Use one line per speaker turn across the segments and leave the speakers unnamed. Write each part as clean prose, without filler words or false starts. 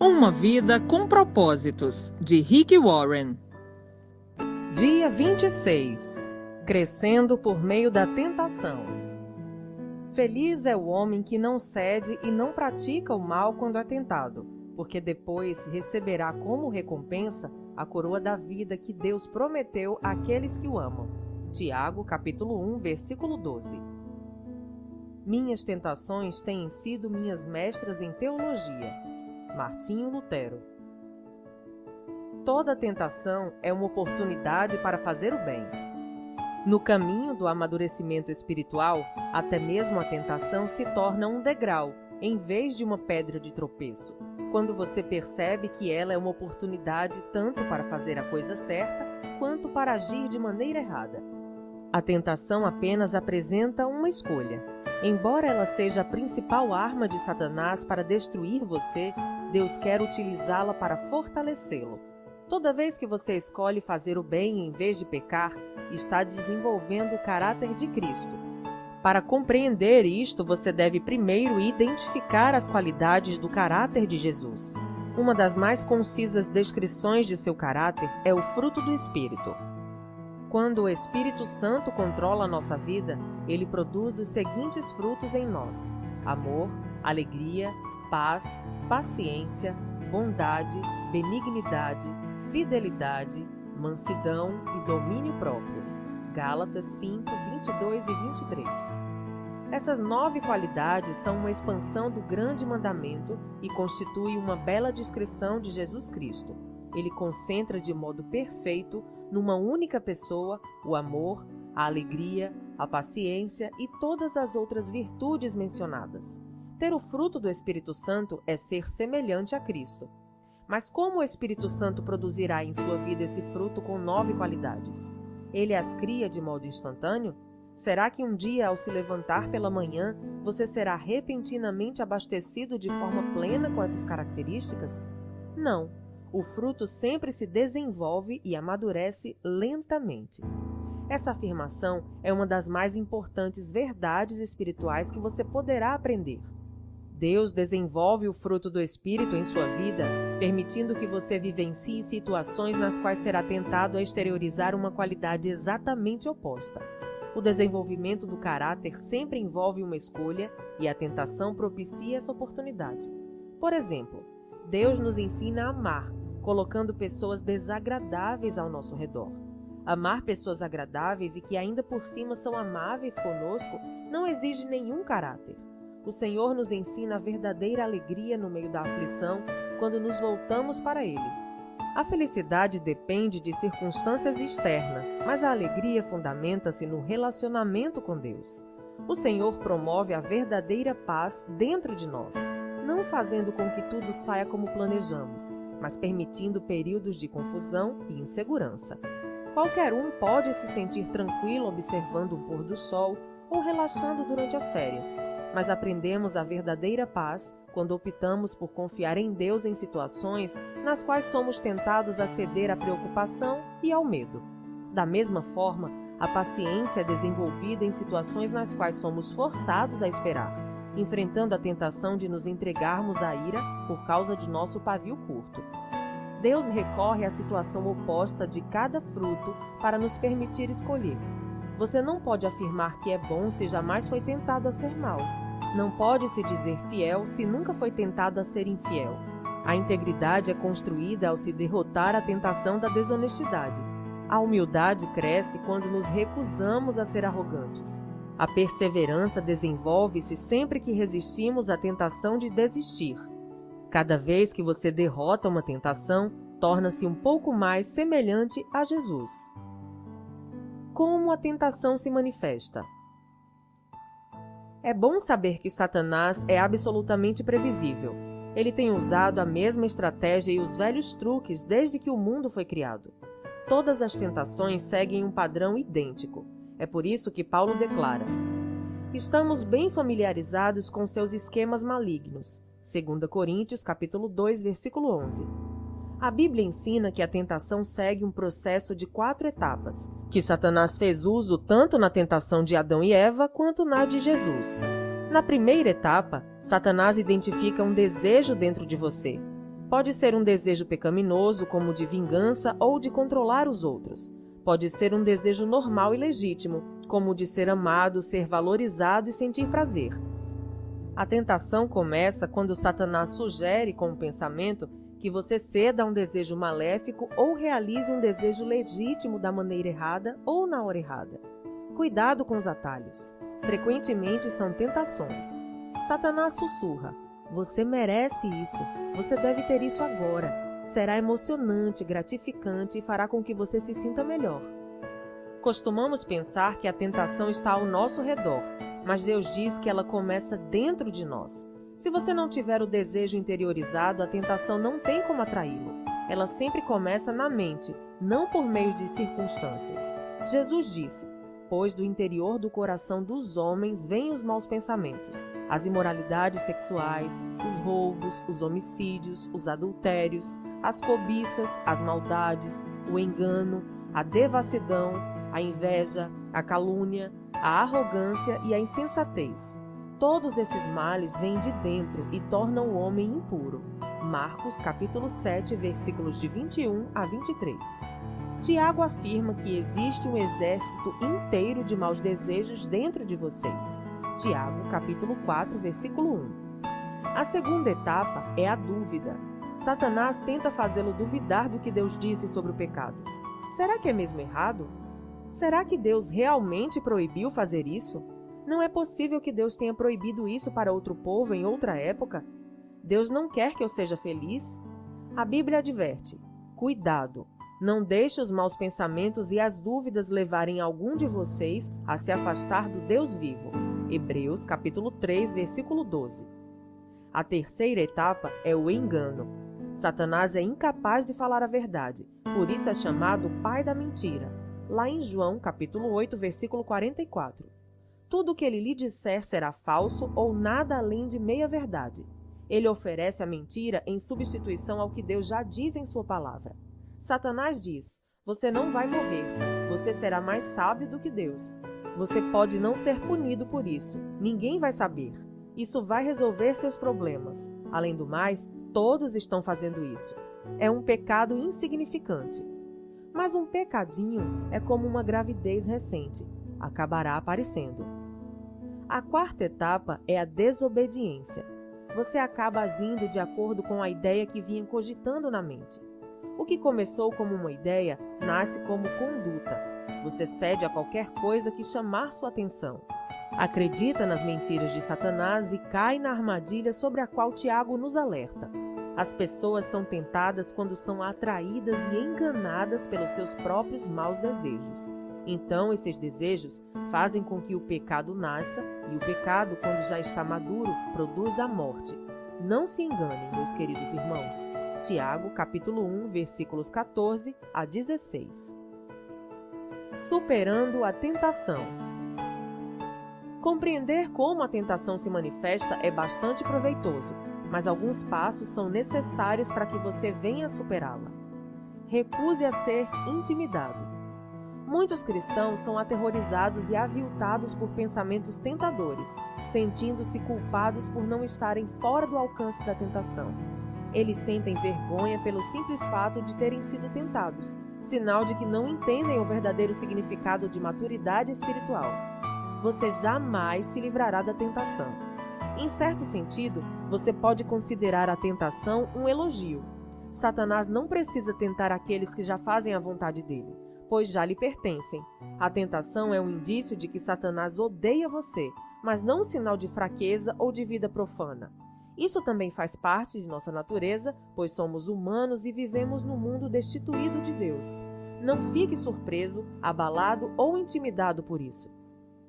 Uma vida com propósitos, de Rick Warren.
Dia 26. Crescendo por meio da tentação. Feliz é o homem que não cede e não pratica o mal quando é tentado, porque depois receberá como recompensa a coroa da vida que Deus prometeu àqueles que o amam. Tiago, capítulo 1, versículo 12. Minhas tentações têm sido minhas mestras em teologia. Martinho Lutero. Toda tentação é uma oportunidade para fazer o bem. No caminho do amadurecimento espiritual, até mesmo a tentação se torna um degrau, em vez de uma pedra de tropeço, quando você percebe que ela é uma oportunidade tanto para fazer a coisa certa, quanto para agir de maneira errada. A tentação apenas apresenta uma escolha. Embora ela seja a principal arma de Satanás para destruir você, Deus quer utilizá-la para fortalecê-lo. Toda vez que você escolhe fazer o bem em vez de pecar, está desenvolvendo o caráter de Cristo. Para compreender isto, você deve primeiro identificar as qualidades do caráter de Jesus. Uma das mais concisas descrições de seu caráter é o fruto do Espírito. Quando o Espírito Santo controla a nossa vida, ele produz os seguintes frutos em nós: amor, alegria, paz, paciência, bondade, benignidade, fidelidade, mansidão e domínio próprio. Gálatas 5, 22 e 23. Essas 9 qualidades são uma expansão do grande mandamento e constituem uma bela descrição de Jesus Cristo. Ele concentra de modo perfeito, numa única pessoa, o amor, a alegria, a paciência e todas as outras virtudes mencionadas. Ter o fruto do Espírito Santo é ser semelhante a Cristo. Mas como o Espírito Santo produzirá em sua vida esse fruto com 9 qualidades? Ele as cria de modo instantâneo? Será que um dia, ao se levantar pela manhã, você será repentinamente abastecido de forma plena com essas características? Não. O fruto sempre se desenvolve e amadurece lentamente. Essa afirmação é uma das mais importantes verdades espirituais que você poderá aprender. Deus desenvolve o fruto do Espírito em sua vida, permitindo que você vivencie situações nas quais será tentado a exteriorizar uma qualidade exatamente oposta. O desenvolvimento do caráter sempre envolve uma escolha e a tentação propicia essa oportunidade. Por exemplo, Deus nos ensina a amar, colocando pessoas desagradáveis ao nosso redor. Amar pessoas agradáveis e que ainda por cima são amáveis conosco não exige nenhum caráter. O Senhor nos ensina a verdadeira alegria no meio da aflição quando nos voltamos para Ele. A felicidade depende de circunstâncias externas, mas a alegria fundamenta-se no relacionamento com Deus. O Senhor promove a verdadeira paz dentro de nós, não fazendo com que tudo saia como planejamos, mas permitindo períodos de confusão e insegurança. Qualquer um pode se sentir tranquilo observando um pôr do sol ou relaxando durante as férias, mas aprendemos a verdadeira paz quando optamos por confiar em Deus em situações nas quais somos tentados a ceder à preocupação e ao medo. Da mesma forma, a paciência é desenvolvida em situações nas quais somos forçados a esperar, enfrentando a tentação de nos entregarmos à ira por causa de nosso pavio curto. Deus recorre à situação oposta de cada fruto para nos permitir escolher. Você não pode afirmar que é bom se jamais foi tentado a ser mal. Não pode se dizer fiel se nunca foi tentado a ser infiel. A integridade é construída ao se derrotar a tentação da desonestidade. A humildade cresce quando nos recusamos a ser arrogantes. A perseverança desenvolve-se sempre que resistimos à tentação de desistir. Cada vez que você derrota uma tentação, torna-se um pouco mais semelhante a Jesus. Como a tentação se manifesta? É bom saber que Satanás é absolutamente previsível. Ele tem usado a mesma estratégia e os velhos truques desde que o mundo foi criado. Todas as tentações seguem um padrão idêntico. É por isso que Paulo declara: estamos bem familiarizados com seus esquemas malignos. 2 Coríntios, capítulo 2, versículo 11. A Bíblia ensina que a tentação segue um processo de 4 etapas, que Satanás fez uso tanto na tentação de Adão e Eva quanto na de Jesus. Na primeira etapa, Satanás identifica um desejo dentro de você. Pode ser um desejo pecaminoso, como o de vingança ou de controlar os outros. Pode ser um desejo normal e legítimo, como o de ser amado, ser valorizado e sentir prazer. A tentação começa quando Satanás sugere com o pensamento que você ceda a um desejo maléfico ou realize um desejo legítimo da maneira errada ou na hora errada. Cuidado com os atalhos. Frequentemente são tentações. Satanás sussurra: você merece isso, você deve ter isso agora. Será emocionante, gratificante e fará com que você se sinta melhor. Costumamos pensar que a tentação está ao nosso redor, mas Deus diz que ela começa dentro de nós. Se você não tiver o desejo interiorizado, a tentação não tem como atraí-lo. Ela sempre começa na mente, não por meio de circunstâncias. Jesus disse: pois do interior do coração dos homens vêm os maus pensamentos, as imoralidades sexuais, os roubos, os homicídios, os adultérios, as cobiças, as maldades, o engano, a devassidão, a inveja, a calúnia, a arrogância e a insensatez. Todos esses males vêm de dentro e tornam o homem impuro. Marcos capítulo 7, versículos de 21 a 23. Tiago afirma que existe um exército inteiro de maus desejos dentro de vocês. Tiago capítulo 4, versículo 1. A segunda etapa é a dúvida. Satanás tenta fazê-lo duvidar do que Deus disse sobre o pecado. Será que é mesmo errado? Será que Deus realmente proibiu fazer isso? Não é possível que Deus tenha proibido isso para outro povo em outra época? Deus não quer que eu seja feliz? A Bíblia adverte: cuidado, não deixe os maus pensamentos e as dúvidas levarem algum de vocês a se afastar do Deus vivo. Hebreus capítulo 3, versículo 12. A terceira etapa é o engano. Satanás é incapaz de falar a verdade, por isso é chamado pai da mentira. Lá em João capítulo 8, versículo 44. Tudo o que ele lhe disser será falso ou nada além de meia-verdade. Ele oferece a mentira em substituição ao que Deus já diz em sua palavra. Satanás diz: você não vai morrer, você será mais sábio do que Deus. Você pode não ser punido por isso, ninguém vai saber. Isso vai resolver seus problemas. Além do mais, todos estão fazendo isso. É um pecado insignificante. Mas um pecadinho é como uma gravidez recente. Acabará aparecendo. A quarta etapa é a desobediência. Você acaba agindo de acordo com a ideia que vinha cogitando na mente. O que começou como uma ideia nasce como conduta. Você cede a qualquer coisa que chamar sua atenção. Acredita nas mentiras de Satanás e cai na armadilha sobre a qual Tiago nos alerta. As pessoas são tentadas quando são atraídas e enganadas pelos seus próprios maus desejos. Então, esses desejos fazem com que o pecado nasça, e o pecado, quando já está maduro, produz a morte. Não se enganem, meus queridos irmãos. Tiago, capítulo 1, versículos 14 a 16. Superando a tentação. Compreender como a tentação se manifesta é bastante proveitoso, mas alguns passos são necessários para que você venha a superá-la. Recuse a ser intimidado. Muitos cristãos são aterrorizados e aviltados por pensamentos tentadores, sentindo-se culpados por não estarem fora do alcance da tentação. Eles sentem vergonha pelo simples fato de terem sido tentados, sinal de que não entendem o verdadeiro significado de maturidade espiritual. Você jamais se livrará da tentação. Em certo sentido, você pode considerar a tentação um elogio. Satanás não precisa tentar aqueles que já fazem a vontade dele, pois já lhe pertencem. A tentação é um indício de que Satanás odeia você, mas não um sinal de fraqueza ou de vida profana. Isso também faz parte de nossa natureza, pois somos humanos e vivemos num mundo destituído de Deus. Não fique surpreso, abalado ou intimidado por isso.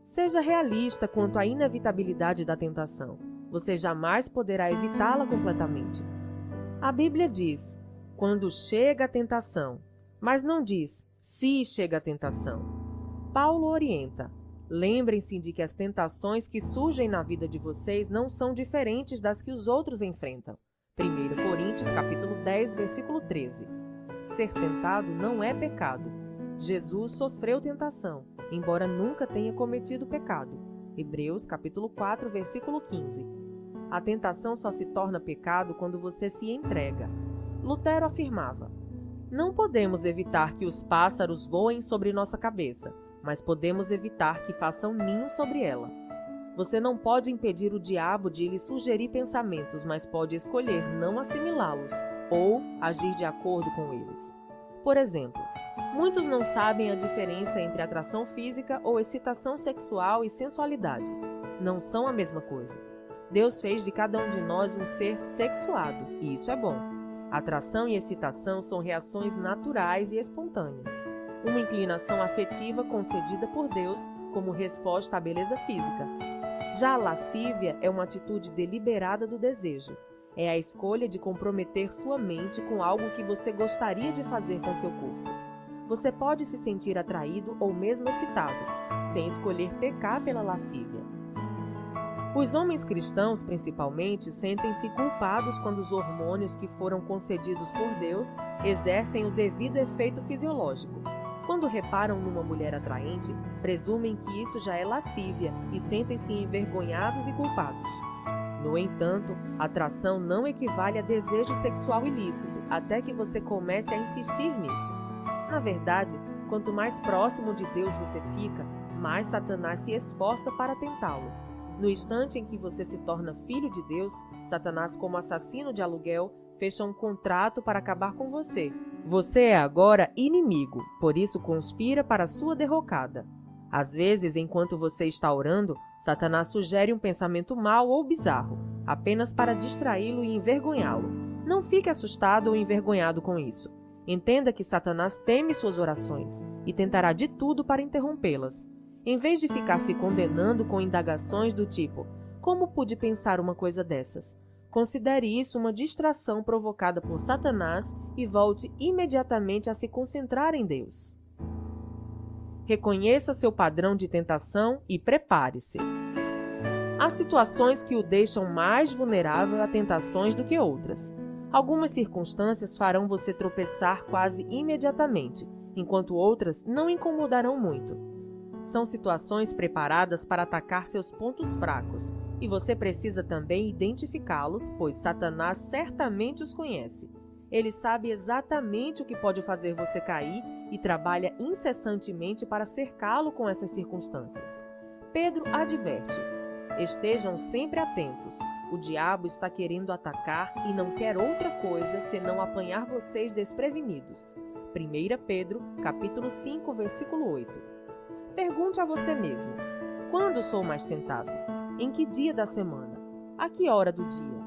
Seja realista quanto à inevitabilidade da tentação. Você jamais poderá evitá-la completamente. A Bíblia diz: quando chega a tentação, mas não diz se chega a tentação. Paulo orienta: lembrem-se de que as tentações que surgem na vida de vocês não são diferentes das que os outros enfrentam. 1 Coríntios capítulo 10, versículo 13. Ser tentado não é pecado. Jesus sofreu tentação, embora nunca tenha cometido pecado. Hebreus capítulo 4, versículo 15. A tentação só se torna pecado quando você se entrega. Lutero afirmava: não podemos evitar que os pássaros voem sobre nossa cabeça, mas podemos evitar que façam ninho sobre ela. Você não pode impedir o diabo de lhe sugerir pensamentos, mas pode escolher não assimilá-los ou agir de acordo com eles. Por exemplo, muitos não sabem a diferença entre atração física ou excitação sexual e sensualidade. Não são a mesma coisa. Deus fez de cada um de nós um ser sexuado, e isso é bom. Atração e excitação são reações naturais e espontâneas. Uma inclinação afetiva concedida por Deus como resposta à beleza física. Já a lascívia é uma atitude deliberada do desejo. É a escolha de comprometer sua mente com algo que você gostaria de fazer com seu corpo. Você pode se sentir atraído ou mesmo excitado, sem escolher pecar pela lascívia. Os homens cristãos, principalmente, sentem-se culpados quando os hormônios que foram concedidos por Deus exercem o devido efeito fisiológico. Quando reparam numa mulher atraente, presumem que isso já é lascívia e sentem-se envergonhados e culpados. No entanto, atração não equivale a desejo sexual ilícito, até que você comece a insistir nisso. Na verdade, quanto mais próximo de Deus você fica, mais Satanás se esforça para tentá-lo. No instante em que você se torna filho de Deus, Satanás, como assassino de aluguel, fecha um contrato para acabar com você. Você é agora inimigo, por isso conspira para sua derrocada. Às vezes, enquanto você está orando, Satanás sugere um pensamento mau ou bizarro, apenas para distraí-lo e envergonhá-lo. Não fique assustado ou envergonhado com isso. Entenda que Satanás teme suas orações e tentará de tudo para interrompê-las. Em vez de ficar se condenando com indagações do tipo: como pude pensar uma coisa dessas? Considere isso uma distração provocada por Satanás e volte imediatamente a se concentrar em Deus. Reconheça seu padrão de tentação e prepare-se. Há situações que o deixam mais vulnerável a tentações do que outras. Algumas circunstâncias farão você tropeçar quase imediatamente, enquanto outras não incomodarão muito. São situações preparadas para atacar seus pontos fracos, e você precisa também identificá-los, pois Satanás certamente os conhece. Ele sabe exatamente o que pode fazer você cair e trabalha incessantemente para cercá-lo com essas circunstâncias. Pedro adverte: estejam sempre atentos. O diabo está querendo atacar e não quer outra coisa senão apanhar vocês desprevenidos. 1 Pedro, capítulo 5, versículo 8. Pergunte a você mesmo: quando sou mais tentado? Em que dia da semana? A que hora do dia?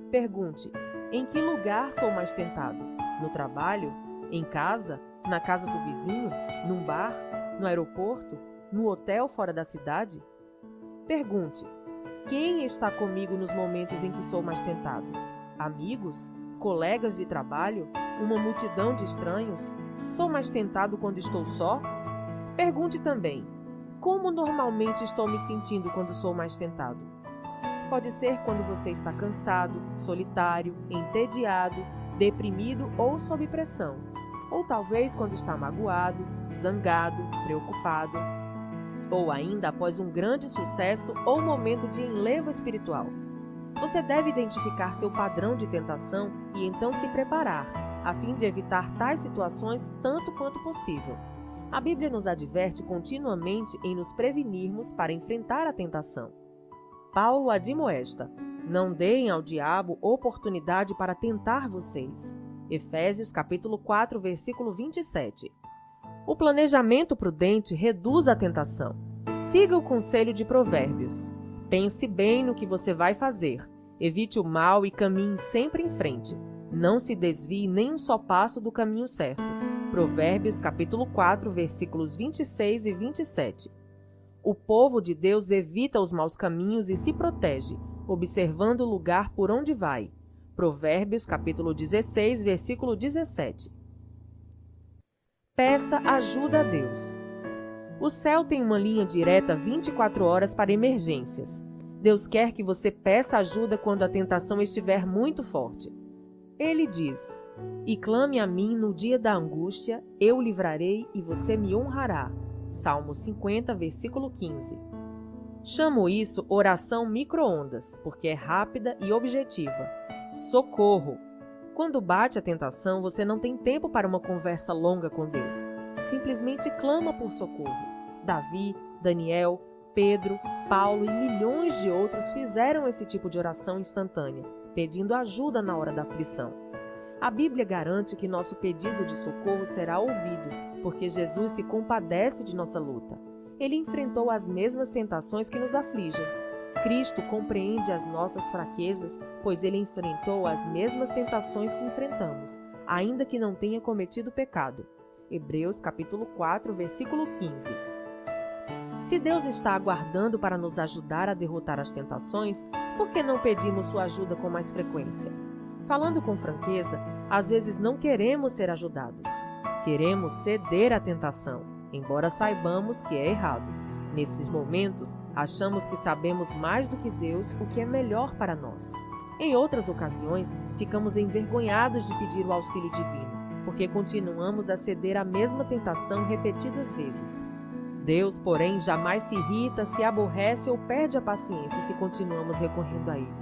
Pergunte: em que lugar sou mais tentado? No trabalho? Em casa? Na casa do vizinho? Num bar? No aeroporto? No hotel fora da cidade? Pergunte: quem está comigo nos momentos em que sou mais tentado? Amigos? Colegas de trabalho? Uma multidão de estranhos? Sou mais tentado quando estou só? Pergunte também: como normalmente estou me sentindo quando sou mais tentado? Pode ser quando você está cansado, solitário, entediado, deprimido ou sob pressão. Ou talvez quando está magoado, zangado, preocupado. Ou ainda após um grande sucesso ou momento de enlevo espiritual. Você deve identificar seu padrão de tentação e então se preparar, a fim de evitar tais situações tanto quanto possível. A Bíblia nos adverte continuamente em nos prevenirmos para enfrentar a tentação. Paulo admoesta: não deem ao diabo oportunidade para tentar vocês. Efésios capítulo 4, versículo 27. O planejamento prudente reduz a tentação. Siga o conselho de Provérbios. Pense bem no que você vai fazer. Evite o mal e caminhe sempre em frente. Não se desvie nem um só passo do caminho certo. Provérbios capítulo 4, versículos 26 e 27. O povo de Deus evita os maus caminhos e se protege, observando o lugar por onde vai. Provérbios capítulo 16, versículo 17. Peça ajuda a Deus. O céu tem uma linha direta 24 horas para emergências. Deus quer que você peça ajuda quando a tentação estiver muito forte. Ele diz: e clame a mim no dia da angústia, eu o livrarei e você me honrará. Salmo 50, versículo 15. Chamo isso oração micro-ondas, porque é rápida e objetiva. Socorro! Quando bate a tentação, você não tem tempo para uma conversa longa com Deus. Simplesmente clama por socorro. Davi, Daniel, Pedro, Paulo e milhões de outros fizeram esse tipo de oração instantânea, pedindo ajuda na hora da aflição. A Bíblia garante que nosso pedido de socorro será ouvido, porque Jesus se compadece de nossa luta. Ele enfrentou as mesmas tentações que nos afligem. Cristo compreende as nossas fraquezas, pois ele enfrentou as mesmas tentações que enfrentamos, ainda que não tenha cometido pecado. Hebreus capítulo 4, versículo 15. Se Deus está aguardando para nos ajudar a derrotar as tentações, por que não pedimos sua ajuda com mais frequência? Falando com franqueza, às vezes não queremos ser ajudados. Queremos ceder à tentação, embora saibamos que é errado. Nesses momentos, achamos que sabemos mais do que Deus o que é melhor para nós. Em outras ocasiões, ficamos envergonhados de pedir o auxílio divino, porque continuamos a ceder à mesma tentação repetidas vezes. Deus, porém, jamais se irrita, se aborrece ou perde a paciência se continuamos recorrendo a Ele.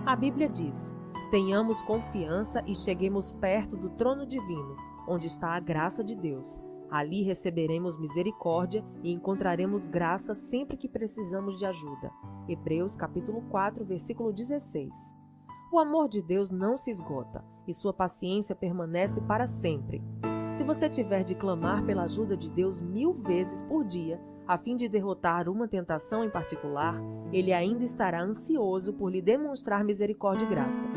A Bíblia diz: tenhamos confiança e cheguemos perto do trono divino, onde está a graça de Deus. Ali receberemos misericórdia e encontraremos graça sempre que precisamos de ajuda. Hebreus capítulo 4, versículo 16. O amor de Deus não se esgota e sua paciência permanece para sempre. Se você tiver de clamar pela ajuda de Deus 1000 vezes por dia, a fim de derrotar uma tentação em particular, Ele ainda estará ansioso por lhe demonstrar misericórdia e graça.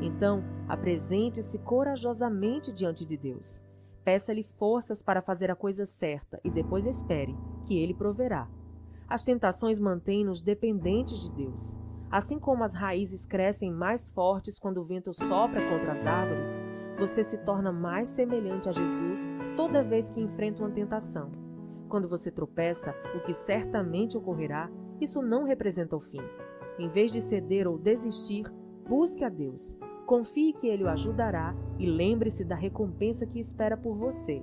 Então, apresente-se corajosamente diante de Deus. Peça-lhe forças para fazer a coisa certa e depois espere, que Ele proverá. As tentações mantêm-nos dependentes de Deus. Assim como as raízes crescem mais fortes quando o vento sopra contra as árvores, você se torna mais semelhante a Jesus toda vez que enfrenta uma tentação. Quando você tropeça, o que certamente ocorrerá, isso não representa o fim. Em vez de ceder ou desistir, busque a Deus. Confie que Ele o ajudará e lembre-se da recompensa que espera por você.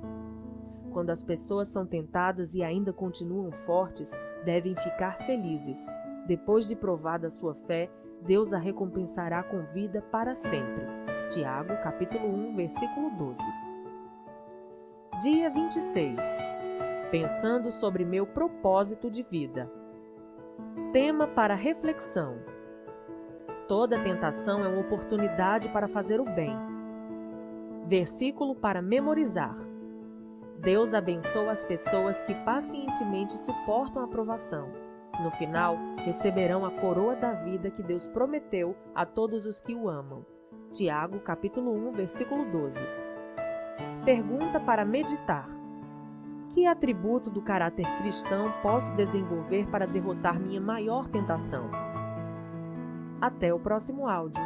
Quando as pessoas são tentadas e ainda continuam fortes, devem ficar felizes. Depois de provada a sua fé, Deus a recompensará com vida para sempre. Tiago, capítulo 1, versículo 12. Dia 26. Pensando sobre meu propósito de vida. Tema para reflexão. Toda tentação é uma oportunidade para fazer o bem. Versículo para memorizar. Deus abençoa as pessoas que pacientemente suportam a provação. No final, receberão a coroa da vida que Deus prometeu a todos os que o amam. Tiago, capítulo 1, versículo 12. Pergunta para meditar. Que atributo do caráter cristão posso desenvolver para derrotar minha maior tentação? Até o próximo áudio.